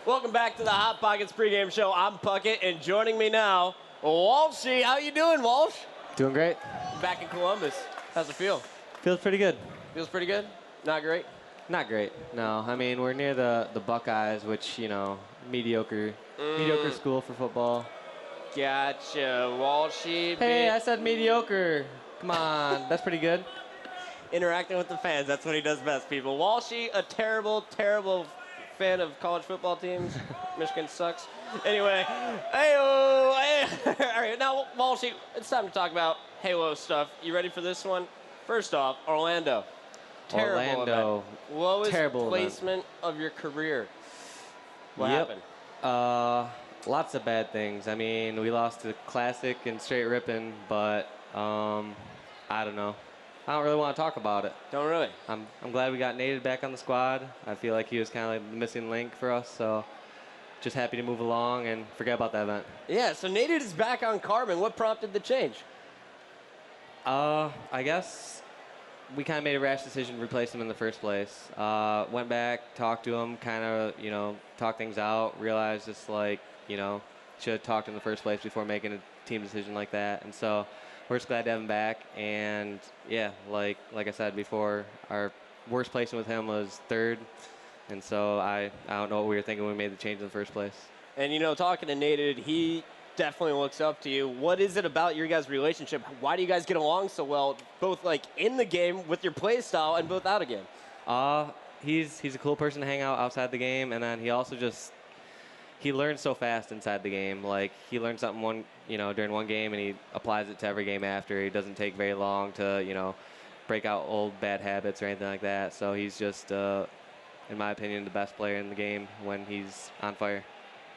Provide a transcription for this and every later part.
Welcome back to the Hot Pockets pregame show. I'm Puckett, and joining me now, Walshy. How you doing, Walsh? Doing great. Back in Columbus. How's it feel? Feels pretty good. Feels pretty good? Not great? Not great. No, I mean we're near the Buckeyes, which mediocre school for football. Gotcha, Walshy. Hey, I said mediocre. Come on, that's pretty good. Interacting with the fans, that's what he does best, people. Walshy, a terrible, terrible fan of college football teams. Michigan sucks. Anyway, hey-oh, hey. All right, now, Walshy, it's time to talk about Halo stuff. You ready for this one? First off, Orlando. Terrible event. Lowest placement of your career. What happened? Lots of bad things. I mean, we lost to Classic and straight Rippin, but I don't know. I don't really want to talk about it. Don't really? I'm glad we got Naded back on the squad. I feel like he was kind of like the missing link for us, so just happy to move along and forget about that event. Yeah, so Naded is back on Carbon. What prompted the change? I guess we kind of made a rash decision to replace him in the first place. Went back, talked to him, kind of, talked things out, realized just like, should have talked in the first place before making a team decision like that. And so we're just glad to have him back. And yeah, like I said before, our worst placement with him was third. And so I don't know what we were thinking when we made the change in the first place. And, talking to Naded, he definitely looks up to you. What is it about your guys' relationship? Why do you guys get along so well, both like in the game with your play style and both out of game? He's a cool person to hang out outside the game, and then he also he learns so fast inside the game. Like he learns something during one game and he applies it to every game after. He doesn't take very long to break out old bad habits or anything like that. So he's just in my opinion the best player in the game when he's on fire.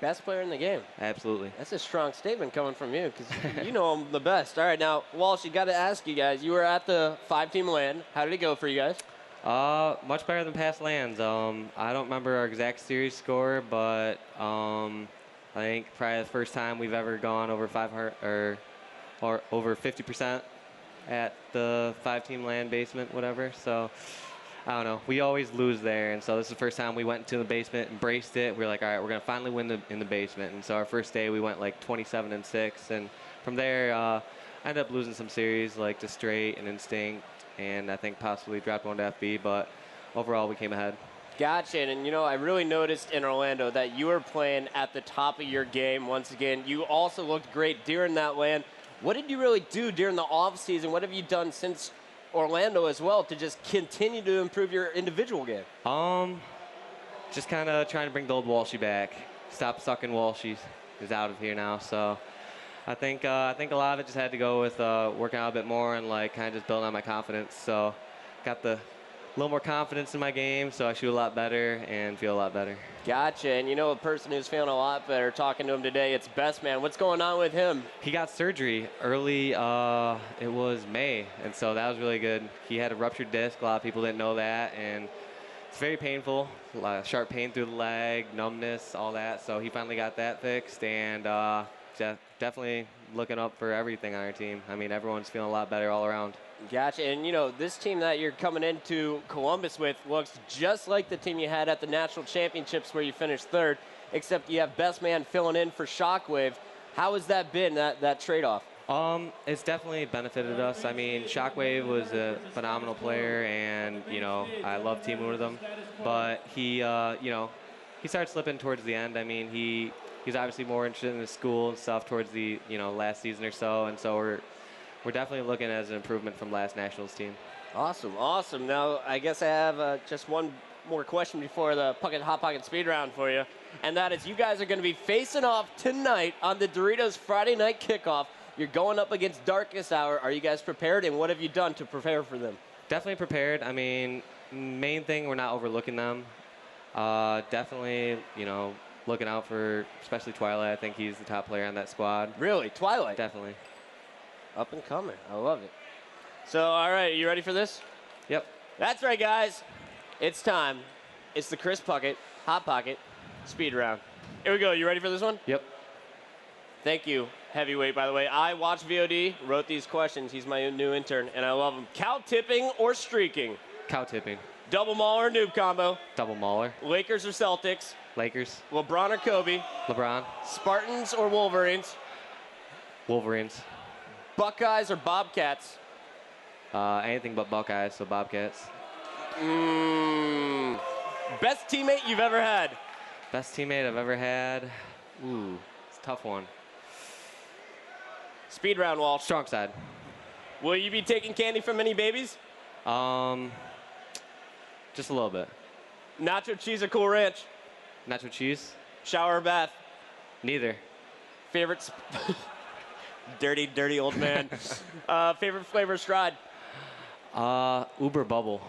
Best player in the game. Absolutely. That's a strong statement coming from you because you know him the best. All right, now, Walsh, you got to ask you guys. You were at the 5-team LAN. How did it go for you guys? Much better than past LANs. I don't remember our exact series score, but I think probably the first time we've ever gone over 500 or over 50% at the 5-team LAN basement, whatever. So I don't know. We always lose there, and so this is the first time we went into the basement, embraced it. We were like, all right, we're gonna finally win in the basement. And so our first day we went like 27-6, and from there I ended up losing some series like to Straight and Instinct, and I think possibly dropped one to FB, but overall we came ahead. Gotcha, and I really noticed in Orlando that you were playing at the top of your game once again. You also looked great during that LAN. What did you really do during the off season? What have you done since Orlando as well to just continue to improve your individual game? Just kind of trying to bring the old Walshy back. Stop sucking Walshy is out of here now, so I think a lot of it just had to go with working out a bit more and like kind of just building on my confidence. So got a little more confidence in my game, so I shoot a lot better and feel a lot better. Gotcha, and a person who's feeling a lot better, talking to him today, it's Best Man. What's going on with him? He got surgery early, it was May, and so that was really good. He had a ruptured disc, a lot of people didn't know that, and it's very painful, a lot of sharp pain through the leg, numbness, all that, so he finally got that fixed, and definitely looking up for everything on our team. I mean, everyone's feeling a lot better all around. Gotcha, and this team that you're coming into Columbus with looks just like the team you had at the National Championships where you finished third, except you have Best Man filling in for Shockwave. How has that been, that trade-off? It's definitely benefited us. I mean, Shockwave was a phenomenal player, and, I love teaming with him, but he started slipping towards the end. I mean, he's obviously more interested in his school and stuff towards the, last season or so, and so we're definitely looking at an improvement from last Nationals team. Awesome, awesome. Now, I guess I have just one more question before the Hot Pocket speed round for you, and that is you guys are going to be facing off tonight on the Doritos Friday night kickoff. You're going up against Darkest Hour. Are you guys prepared, and what have you done to prepare for them? Definitely prepared. I mean, main thing, we're not overlooking them. Definitely, looking out for especially Twilight. I think he's the top player on that squad. Really? Twilight? Definitely. Up and coming. I love it. So, all right, you ready for this? Yep. That's right, guys. It's time. It's the Chris Puckett Hot Pocket speed round. Here we go. You ready for this one? Yep. Thank you, Heavyweight, by the way. I watched VOD, wrote these questions. He's my new intern, and I love him. Cow tipping or streaking? Cow tipping. Double Mauler or noob combo. Double Mauler. Lakers or Celtics. Lakers. LeBron or Kobe. LeBron. Spartans or Wolverines. Wolverines. Buckeyes or Bobcats. Anything but Buckeyes, so Bobcats. Best teammate you've ever had. Best teammate I've ever had. Ooh, it's a tough one. Speed round, Walsh. Strong side. Will you be taking candy from any babies? Just a little bit. Nacho cheese or Cool Ranch? Nacho cheese? Shower or bath? Neither. Favorite? Dirty, dirty old man. Favorite flavor of Stride? Uber Bubble.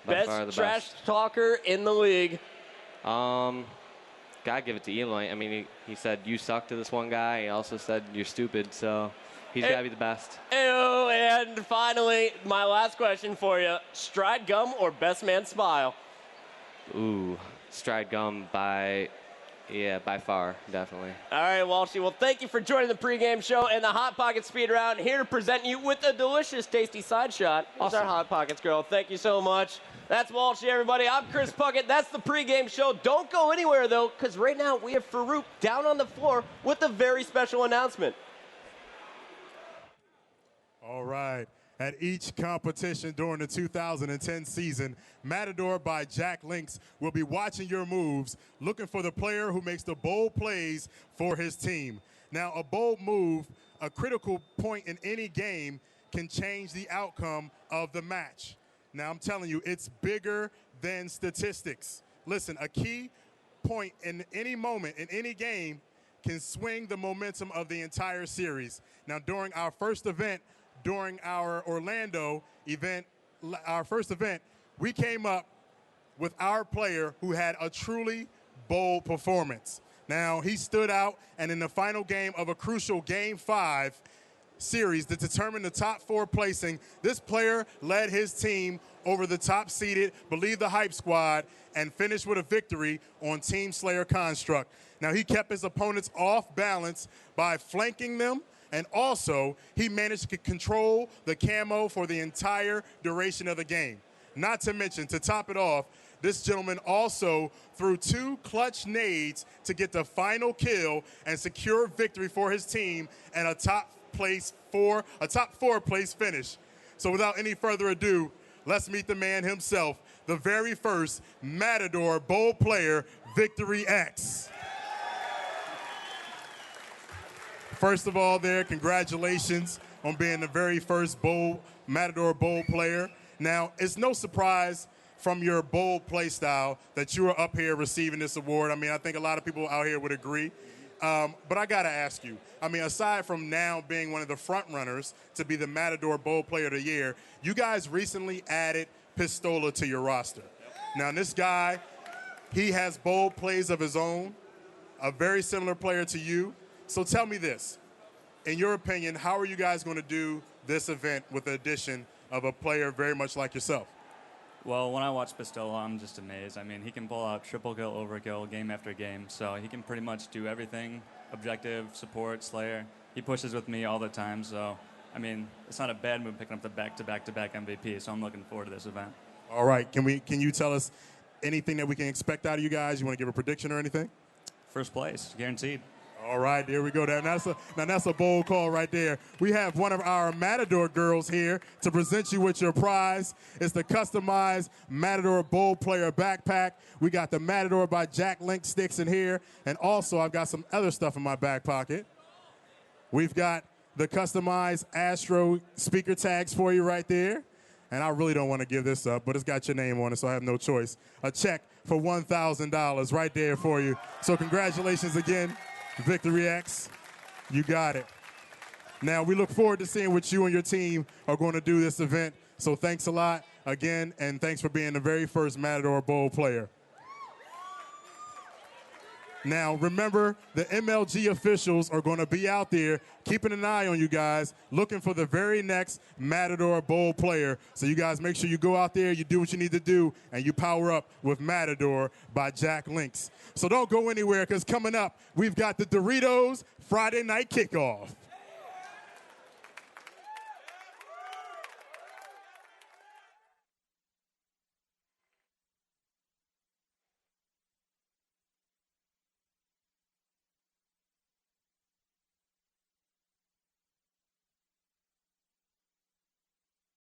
By far the Best trash best. talker in the league? Gotta give it to Eloy. I mean, he said, you suck to this one guy. He also said, you're stupid, so he's gotta be the best. Ew, and finally, my last question for you. Stride gum or best man smile? Ooh, Stride gum by far, definitely. All right, Walshy. Well, thank you for joining the pregame show and the Hot Pocket Speed Round. Here to present you with a delicious, tasty side shot. That's our Hot Pockets girl. Thank you so much. That's Walshy, everybody. I'm Chris Puckett. That's the pregame show. Don't go anywhere, though, because right now we have Farouk down on the floor with a very special announcement. All right. At each competition during the 2010 season, Matador by Jack Links will be watching your moves, looking for the player who makes the bold plays for his team. Now, a bold move, a critical point in any game, can change the outcome of the match. Now, I'm telling you, it's bigger than statistics. Listen, a key point in any moment, in any game, can swing the momentum of the entire series. Now, during our first event, during our Orlando event, our first event, we came up with our player who had a truly bold performance. Now, he stood out, and in the final game of a crucial Game 5 series to determine the top 4 placing, this player led his team over the top-seeded Believe the Hype squad and finished with a victory on Team Slayer construct. Now, he kept his opponents off balance by flanking them, and also he managed to control the camo for the entire duration of the game. Not to mention, to top it off, this gentleman also threw 2 clutch nades to get the final kill and secure victory for his team and a top 4 place finish. So without any further ado, let's meet the man himself, the very first Matador bold player, Victory X. First of all there, congratulations on being the very first Matador bold player. Now, it's no surprise from your bold play style that you are up here receiving this award. I mean, I think a lot of people out here would agree. But I got to ask you, I mean, aside from now being one of the front runners to be the Matador Bold Player of the Year, you guys recently added Pistola to your roster. Now, this guy, he has bold plays of his own, a very similar player to you. So tell me this, in your opinion, how are you guys going to do this event with the addition of a player very much like yourself? Well, when I watch Pistola, I'm just amazed. I mean, he can pull out triple kill, overkill, game after game. So he can pretty much do everything, objective, support, slayer. He pushes with me all the time. So, I mean, it's not a bad move picking up the back-to-back-to-back MVP. So I'm looking forward to this event. All right. Can you tell us anything that we can expect out of you guys? You want to give a prediction or anything? First place, guaranteed. All right, there we go. Now that's a bold call right there. We have one of our Matador girls here to present you with your prize. It's the customized Matador Bold Player backpack. We got the Matador by Jack Link sticks in here, and also I've got some other stuff in my back pocket. We've got the customized Astro speaker tags for you right there. And I really don't want to give this up, but it's got your name on it, so I have no choice. A check for $1,000 right there for you. So congratulations again, Victory X. You got it. Now, we look forward to seeing what you and your team are going to do this event. So thanks a lot again, and thanks for being the very first Matador Bowl player. Now, remember, the MLG officials are going to be out there keeping an eye on you guys, looking for the very next Matador Bowl player. So you guys make sure you go out there, you do what you need to do, and you power up with Matador by Jack Links. So don't go anywhere, because coming up, we've got the Doritos Friday Night Kickoff.